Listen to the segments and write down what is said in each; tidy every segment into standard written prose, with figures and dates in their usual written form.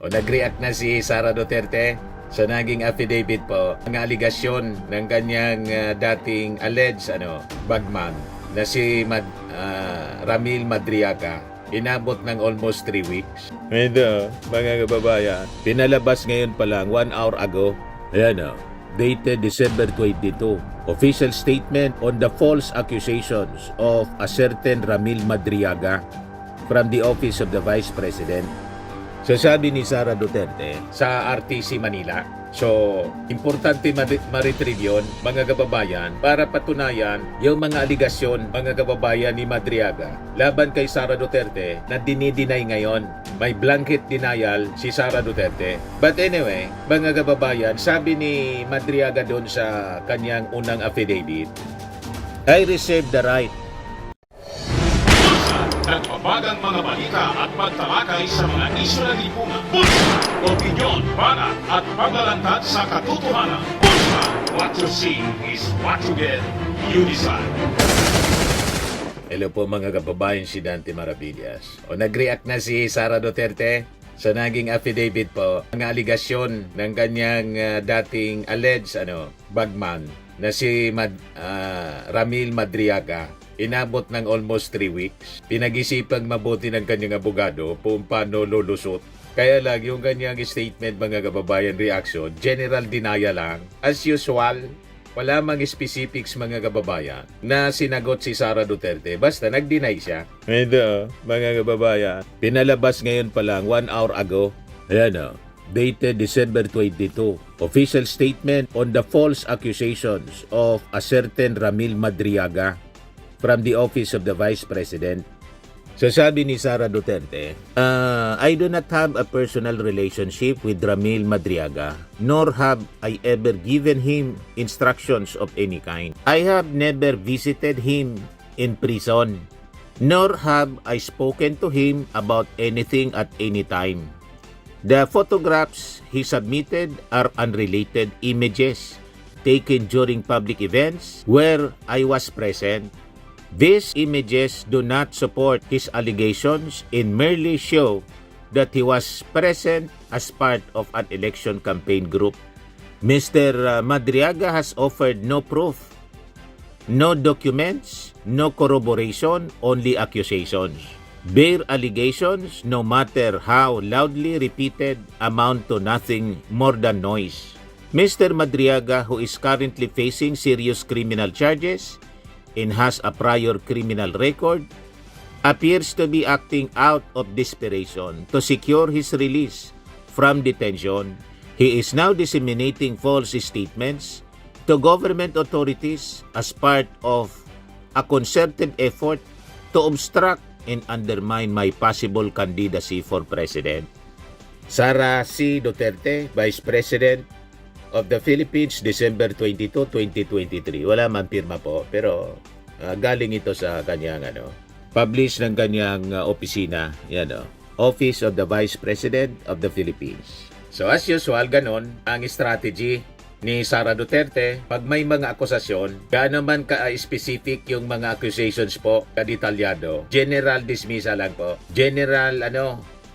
O nag-react na si Sara Duterte sa naging affidavit po ng aligasyon ng kanyang dating alleged bagman na si Ramil Madriaga. Inabot ng almost 3 weeks. Ito, mga kababayan, pinalabas ngayon pa lang 1 hour ago. Ayan dated December 22. Official statement on the false accusations of a certain Ramil Madriaga from the office of the Vice President. So sabi ni Sara Duterte sa RTC Manila. So, importante ma-retrieve yun, mga kababayan, para patunayan yung mga aligasyon, mga kababayan ni Madriaga laban kay Sara Duterte na dinideny ngayon. May blanket denial si Sara Duterte. But anyway, mga kababayan, sabi ni Madriaga doon sa kanyang unang affidavit, I reserve the right. Nagbabagang mga balita at pagtalakay sa mga isyu ng lipunan. Bulsa! Opinyon, banat at paglalantad sa katotohanan. Bulsa! What you see is what you get. You decide. Hello po mga kababayan, si Dante Maravillas. O nag-react na si Sara Duterte sa naging affidavit po ng aligasyon ng kanyang dating alleged bagman na si Ramil Madriaga. Inabot ng almost 3 weeks. Pinag-isipang mabuti ng kanyang abogado kung paano lulusot. Kaya lang yung kanyang statement, mga kababayan, reaction, general denial lang. As usual, wala mang specifics, mga kababayan, na sinagot si Sara Duterte. Basta nag-deny siya. Ito, mga kababayan, pinalabas ngayon pa lang 1 hour ago. Ayan dated December 22. Official statement on the false accusations of a certain Ramil Madriaga from the office of the Vice President. So sabi ni Sara Duterte, I do not have a personal relationship with Ramil Madriaga, nor have I ever given him instructions of any kind. I have never visited him in prison, nor have I spoken to him about anything at any time. The photographs he submitted are unrelated images taken during public events where I was present. These images do not support his allegations and merely show that he was present as part of an election campaign group. Mr. Madriaga has offered no proof, no documents, no corroboration, only accusations. Bare allegations, no matter how loudly repeated, amount to nothing more than noise. Mr. Madriaga, who is currently facing serious criminal charges and has a prior criminal record, appears to be acting out of desperation to secure his release from detention. He is now disseminating false statements to government authorities as part of a concerted effort to obstruct and undermine my possible candidacy for president. Sara C. Duterte, Vice President of the Philippines, December 22, 2023. Wala man pirma po, pero galing ito sa kanyang publish ng kanyang opisina, Office of the Vice President of the Philippines. So as usual, ganon ang strategy ni Sara Duterte. Pag may mga akusasyon, gaano man ka-specific yung mga accusations po, kadetalyado, general dismissal lang po. General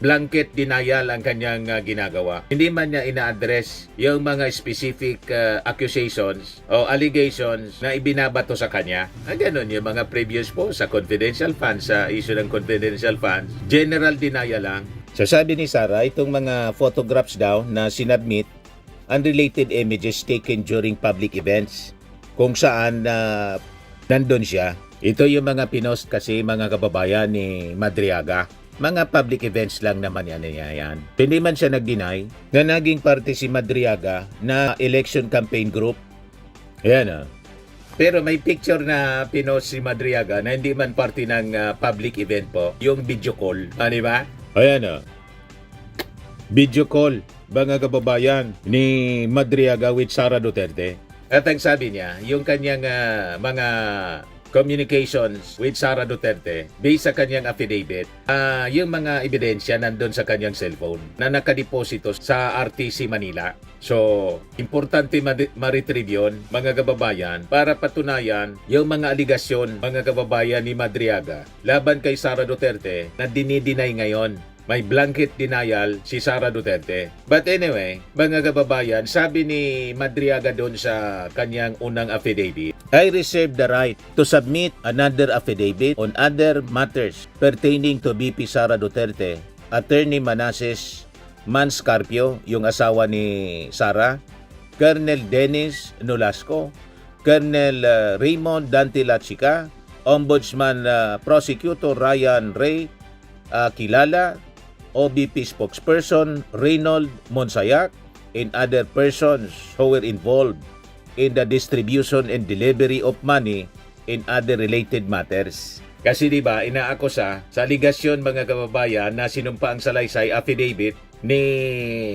blanket denial ang kanyang ginagawa. Hindi man niya ina-address yung mga specific accusations o allegations na ibinabato sa kanya. Ganun yung mga previous po sa confidential funds, sa issue ng confidential funds. General denial lang. So sabi ni Sara, itong mga photographs daw na sinubmit, unrelated images taken during public events kung saan nandun siya. Ito yung mga pinost kasi, mga kababayan, ni Madriaga. Mga public events lang naman yan. Hindi man siya nag-deny na naging parte si Madriaga na election campaign group. Ayan Pero may picture na pinost si Madriaga na hindi man parte ng public event po. Yung video call. Di ba? Ayan video call, mga kababayan, ni Madriaga with Sara Duterte. At ang sabi niya, yung kanyang mga communications with Sara Duterte based sa kanyang affidavit, yung mga ebidensya nandun sa kanyang cellphone na nakadeposito sa RTC Manila. So, importante ma-retrieve yun, mga kababayan, para patunayan yung mga aligasyon, mga kababayan, ni Madriaga laban kay Sara Duterte na dinideny ngayon. may blanket denial si Sara Duterte. But anyway, mga kababayan, sabi ni Madriaga doon sa kanyang unang affidavit, I reserve the right to submit another affidavit on other matters pertaining to VP Sara Duterte, Attorney Manasseh Manscarpio, yung asawa ni Sara, Colonel Dennis Nolasco, Colonel Raymond Dante Lachica, Ombudsman Prosecutor Ryan Ray Kilala, OBP spokesperson Reynold Monsayak, and other persons who were involved in the distribution and delivery of money and other related matters. Kasi di ba inaakusa sa aligasyon mga kababayan na sinumpa ang salaysay affidavit ni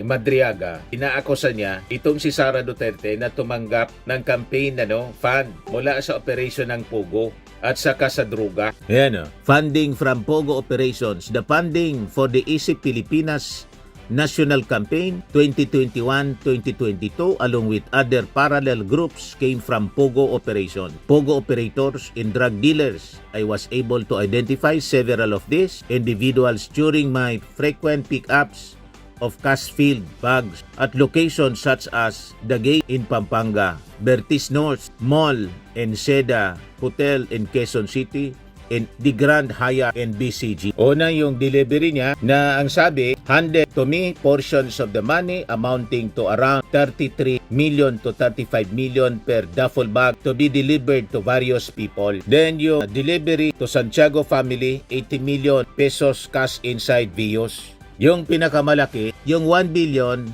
Madriaga, inaakusa niya itong si Sara Duterte na tumanggap ng campaign fund mula sa operasyon ng Pogo at saka sa druga. Ayan, funding from Pogo operations. The funding for the ISIP Pilipinas National Campaign 2021-2022 along with other parallel groups came from Pogo operation. Pogo operators and drug dealers. I was able to identify several of these individuals during my frequent pickups of cash-filled bags at locations such as The Gate in Pampanga, Bertis North Mall and Seda Hotel in Quezon City, and the Grand Hyatt and BCG. Una yung delivery niya na ang sabi, handed to me portions of the money amounting to around 33 million to 35 million per duffel bag to be delivered to various people. Then yung delivery to Santiago family, 80 million pesos cash inside Vios. Yung pinakamalaki, yung 1 billion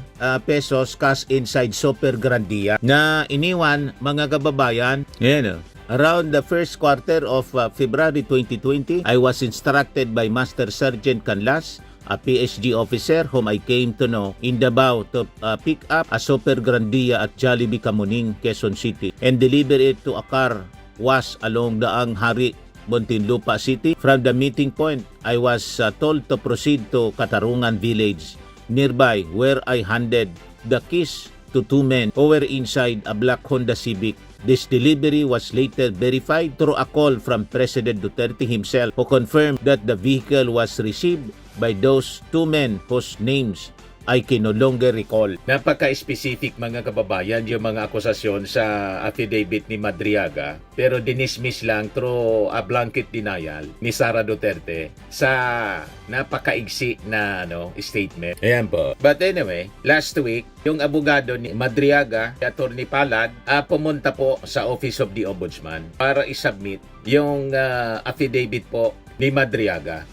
pesos cash inside Super Grandia na iniwan mga kababayan. Yan around the first quarter of February 2020, I was instructed by Master Sergeant Canlas, a PSG officer whom I came to know in Davao, to pick up a Super Grandia at Jollibee Kamuning, Quezon City and deliver it to a car wash along Daang Hari, Muntinlupa City. From the meeting point, I was told to proceed to Katarungan Village nearby where I handed the keys to two men who were inside a black Honda Civic. This delivery was later verified through a call from President Duterte himself, who confirmed that the vehicle was received by those two men whose names I can no longer recall. Napaka-specific mga kababayan yung mga akusasyon sa affidavit ni Madriaga, pero dinismiss lang through a blanket denial ni Sara Duterte sa napakaigsi na statement. Ayan po. But anyway, last week, yung abogado ni Madriaga, si Attorney Palad, pumunta po sa Office of the Ombudsman para isubmit yung affidavit po ni Madriaga.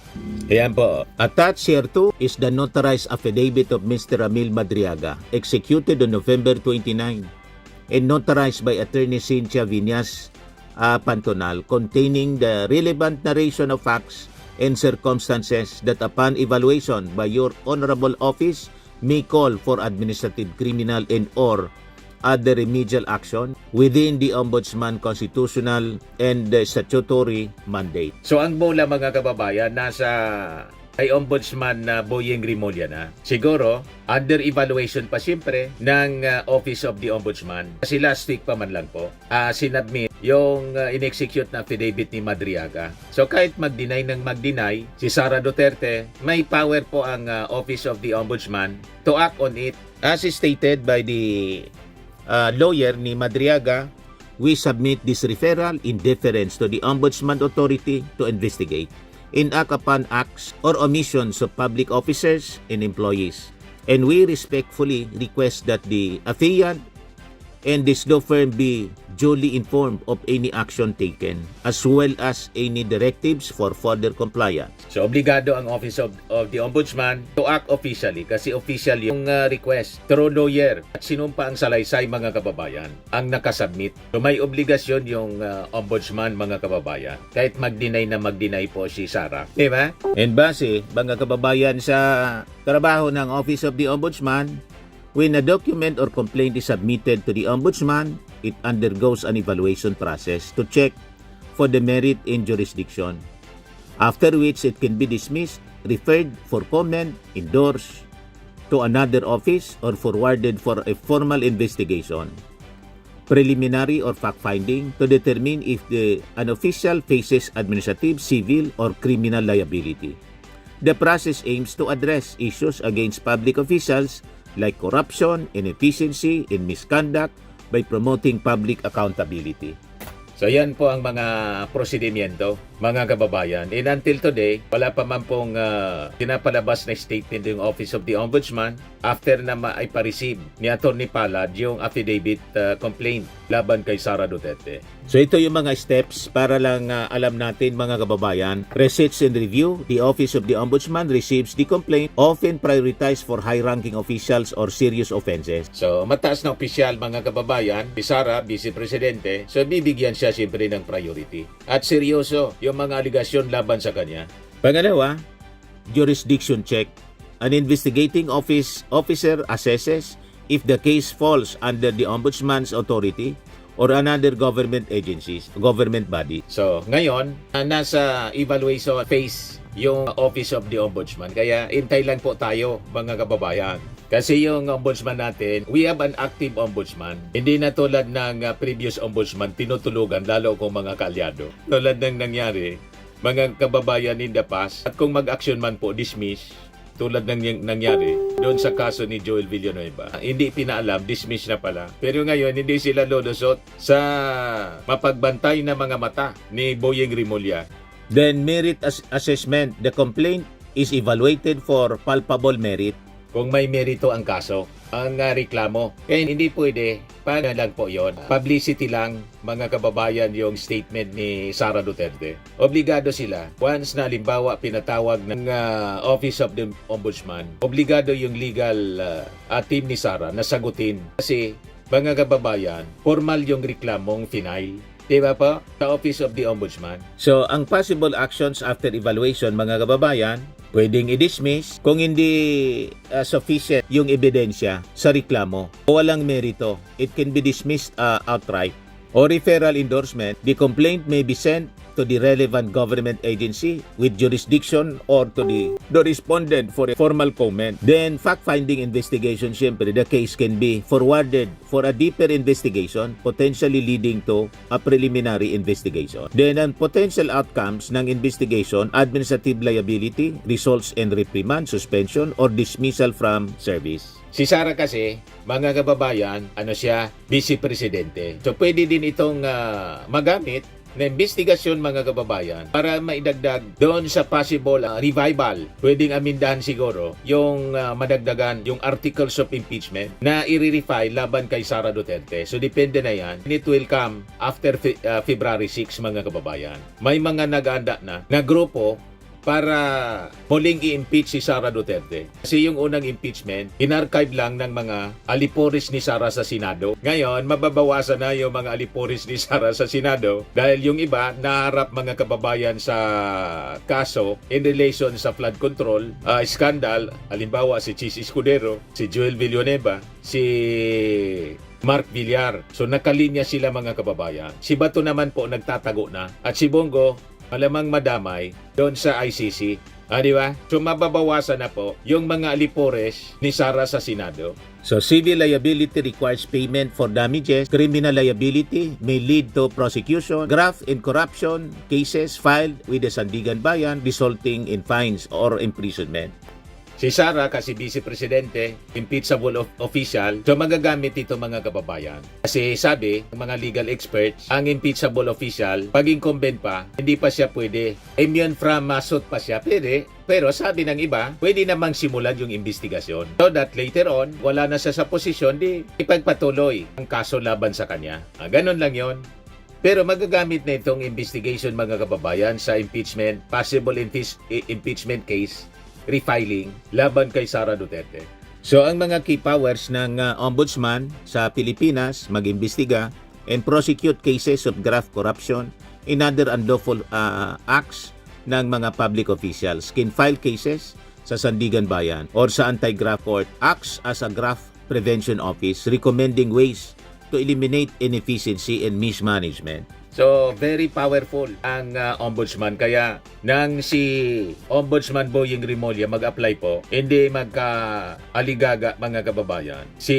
Ayan po. Attached hereto is the notarized affidavit of Mr. Ramil Madriaga, executed on November 29 and notarized by Attorney Cynthia Viñas Pantonal, containing the relevant narration of facts and circumstances that upon evaluation by your honorable office may call for administrative, criminal, and or other remedial action within the Ombudsman constitutional and statutory mandate. So ang bola mga kababayan nasa kay Ombudsman na Boyeng Rimulya na. Siguro under evaluation pa siyempre ng Office of the Ombudsman. Kasi last week pa man lang po sinubmit yung in-execute na affidavit ni Madriaga. So kahit mag-deny ng mag-deny si Sara Duterte, may power po ang Office of the Ombudsman to act on it. As stated by the lawyer ni Madriaga, we submit this referral in deference to the Ombudsman Authority to investigate and act upon acts or omissions of public officers and employees. And we respectfully request that the affiant and this law firm be duly informed of any action taken as well as any directives for further compliance. So obligado ang Office of the Ombudsman to act officially kasi official yung request through lawyer at sinumpa ang salaysay mga kababayan ang nakasubmit. So may obligasyon yung Ombudsman mga kababayan kahit mag-deny na mag-deny po si Sara. Diba? And base mga kababayan sa trabaho ng Office of the Ombudsman, when a document or complaint is submitted to the Ombudsman, it undergoes an evaluation process to check for the merit in jurisdiction, after which it can be dismissed, referred for comment, endorsed to another office, or forwarded for a formal investigation, preliminary or fact-finding to determine if an official faces administrative, civil, or criminal liability. The process aims to address issues against public officials like corruption, inefficiency, and misconduct by promoting public accountability. So yan po ang mga prosedimento, mga kababayan. And until today, wala pa man pong pinapalabas na statement yung Office of the Ombudsman after na maipa-receive ni Atty. Palad yung affidavit complaint laban kay Sara Duterte. So ito yung mga steps para lang alam natin mga kababayan. Research and review. The Office of the Ombudsman receives the complaint, often prioritized for high-ranking officials or serious offenses. So mataas na opisyal mga kababayan, si Sara, Vice Presidente, so bibigyan siya siyempre ng priority. At seryoso yung mga aligasyon laban sa kanya. Pangalawa, jurisdiction check. An investigating officer assesses if the case falls under the Ombudsman's authority or another government body. So ngayon, nasa evaluation phase yung Office of the Ombudsman. Kaya hintay lang po tayo mga kababayan. Kasi yung ombudsman natin, we have an active ombudsman. Hindi na tulad ng previous ombudsman, tinutulugan lalo kung mga kaalyado. Tulad ng nangyari, mga kababayan in the past, at kung mag-action man po, dismiss, tulad ng nangyari doon sa kaso ni Joel Villanueva. Hindi pinaalam, dismiss na pala. Pero ngayon, hindi sila lolusot sa mapagbantay na mga mata ni Boyeng Rimulya. Then merit assessment. The complaint is evaluated for palpable merit. Kung may merito ang kaso, ang reklamo. Kaya hindi pwede, paano lang po yon. Publicity lang, mga kababayan, yung statement ni Sara Duterte. Obligado sila, once na halimbawa pinatawag ng Office of the Ombudsman, obligado yung legal team ni Sara na sagutin. Kasi, mga kababayan, formal yung reklamong final. Diba po? Sa Office of the Ombudsman. So, ang possible actions after evaluation, mga kababayan, pwedeng i-dismiss kung hindi sufficient yung ebidensya sa reklamo o walang merito. It can be dismissed outright. O referral endorsement, the complaint may be sent to the relevant government agency with jurisdiction or to the respondent for a formal comment. Then, fact-finding investigation, syempre, the case can be forwarded for a deeper investigation, potentially leading to a preliminary investigation. Then, ang potential outcomes ng investigation, administrative liability, results in reprimand, suspension, or dismissal from service. Si Sara kasi, mga kababayan, siya, Vice Presidente. So pwede din itong magamit na investigasyon mga kababayan para maidagdag doon sa possible revival. Pwedeng amindahan siguro yung madagdagan yung articles of impeachment na i-refile laban kay Sara Duterte. So depende na yan. It will come after February 6 mga kababayan. May mga nag-aanda na grupo para muling i-impeach si Sara Duterte. Kasi yung unang impeachment, in-archive lang ng mga aliporis ni Sara sa Senado. Ngayon, mababawasan na yung mga aliporis ni Sara sa Senado dahil yung iba naharap mga kababayan sa kaso in relation sa flood control, scandal, halimbawa si Chis Escudero, si Joel Villanueva, si Mark Villar. So nakalinya sila mga kababayan. Si Bato naman po nagtatago na at si Bongo malamang madamay doon sa ICC. Di ba? So mababawasan na po yung mga alipores ni Sara sa Senado. So civil liability requires payment for damages. Criminal liability may lead to prosecution, graft and corruption cases filed with the Sandigan Bayan resulting in fines or imprisonment. Si Sara kasi Vice Presidente, impeachable official, so magagamit ito mga kababayan. Kasi sabi ng mga legal experts, ang impeachable official, pag incumbent pa, hindi pa siya pwede. Immune from suit pa siya, pero sabi ng iba, pwede namang simulan yung investigasyon. So that later on, wala na siya sa posisyon, di ipagpatuloy ang kaso laban sa kanya. Ganon lang yon. Pero magagamit na itong investigation mga kababayan sa impeachment, possible impeachment case, refiling laban kay Sara Duterte. So ang mga key powers ng ombudsman sa Pilipinas mag-imbestiga and prosecute cases of graft corruption and other unlawful acts ng mga public officials. Can file cases sa Sandigan Bayan or sa Anti-Graft Court. Acts as a graft prevention office recommending ways to eliminate inefficiency and mismanagement. So, very powerful ang ombudsman. Kaya, nang si Ombudsman Boyeng Rimulya mag-apply po, hindi magka-aligaga mga kababayan. Si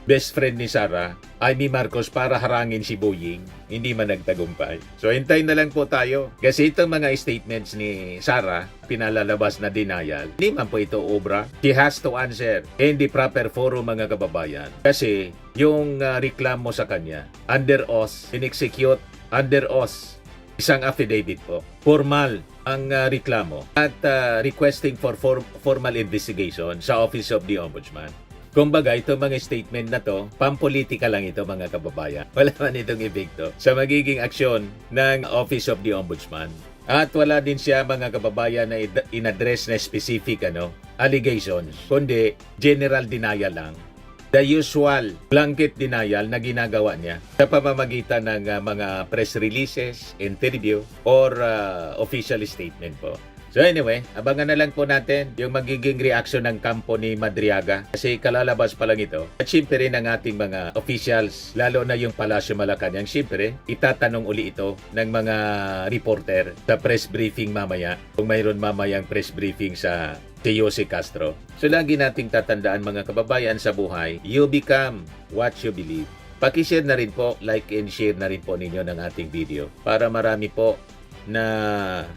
best friend ni Sara, Amy Marcos para harangin si Boying, hindi man nagtagumpay. So hintayin na lang po tayo. Kasi itong mga statements ni Sara, pinalalabas na denial, hindi man po ito obra. She has to answer in the proper forum, mga kababayan. Kasi yung reklamo sa kanya, under oath, in-execute under oath, isang affidavit po. Formal ang reklamo at requesting for formal investigation sa Office of the Ombudsman. Kumbaga, itong mga statement na to, pampolitika lang ito, mga kababayan. Wala man itong epekto sa magiging aksyon ng Office of the Ombudsman. At wala din siya, mga kababayan, na in-address na specific allegations, kundi general denial lang. The usual blanket denial na ginagawa niya sa pamamagitan ng mga press releases, interview, or official statement po. So anyway, abangan na lang po natin yung magiging reaction ng kampo ni Madriaga kasi kalalabas pa lang ito. At syempre rin ang ating mga officials, lalo na yung Palasyo Malacanang, syempre itatanong uli ito ng mga reporter sa press briefing mamaya, kung mayroon mamayang press briefing sa Jose Castro. So lagi nating tatandaan, mga kababayan, sa buhay, you become what you believe. Paki-share na rin po, like and share na rin po ninyo ng ating video para marami po na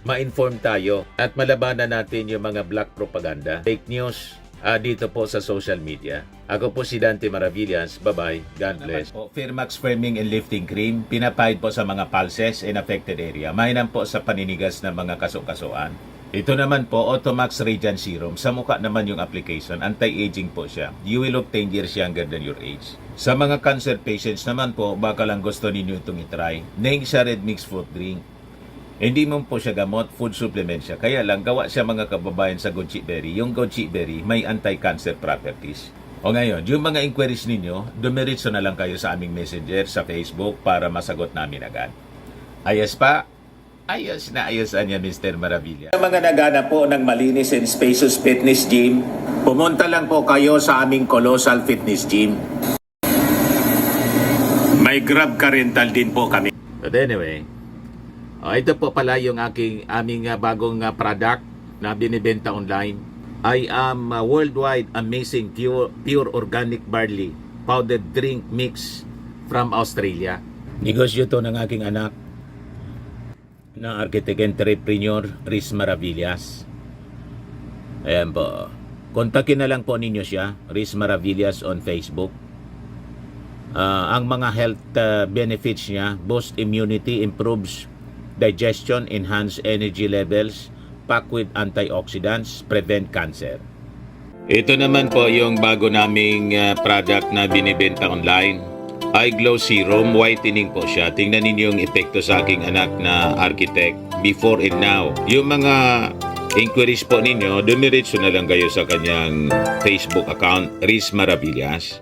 ma-inform tayo at malabanan natin yung mga black propaganda, fake news dito po sa social media. Ako po si Dante Maravillas. Bye-bye. God bless. Firmax Firming and Lifting Cream, pinapahid po sa mga pulses in affected area. Mainam po sa paninigas ng mga kaso-kasuan. Ito naman po, Automax Radiant Serum. Sa mukha naman yung application, anti-aging po siya. You will look 10 years younger than your age. Sa mga cancer patients naman po, baka lang gusto ninyo itong itry. Nengsa Red Mix Fruit Drink. Hindi mo po siya gamot, food supplement siya. Kaya lang, gawa siya, mga kababayan, sa goji berry. Yung goji berry may anti-cancer properties. O ngayon, yung mga inquiries ninyo, dumiritso na lang kayo sa aming messenger sa Facebook para masagot namin agad. Ayos pa? Ayos na ayosan niya, Mr. Maravilla. Sa mga naghanap po ng malinis and spacious fitness gym, pumunta lang po kayo sa aming Colossal Fitness Gym. May Grab car rental din po kami. But anyway, ito po pala yung aming bagong product na binibenta online. I am worldwide amazing pure organic barley powdered drink mix from Australia. Negosyo to ng aking anak na architect entrepreneur Riz Maravillas. Ayan po. Kontakin na lang po ninyo siya, Riz Maravillas on Facebook. Ang mga health benefits niya, boost immunity, improves digestion, enhance energy levels, pack with antioxidants, prevent cancer. Ito naman po yung bago naming product na binibenta online. Eye Glow Serum, whitening po siya. Tingnan ninyo yung epekto sa aking anak na architect before and now. Yung mga inquiries po ninyo, dumiretso na lang kayo sa kanyang Facebook account, Riz Maravillas.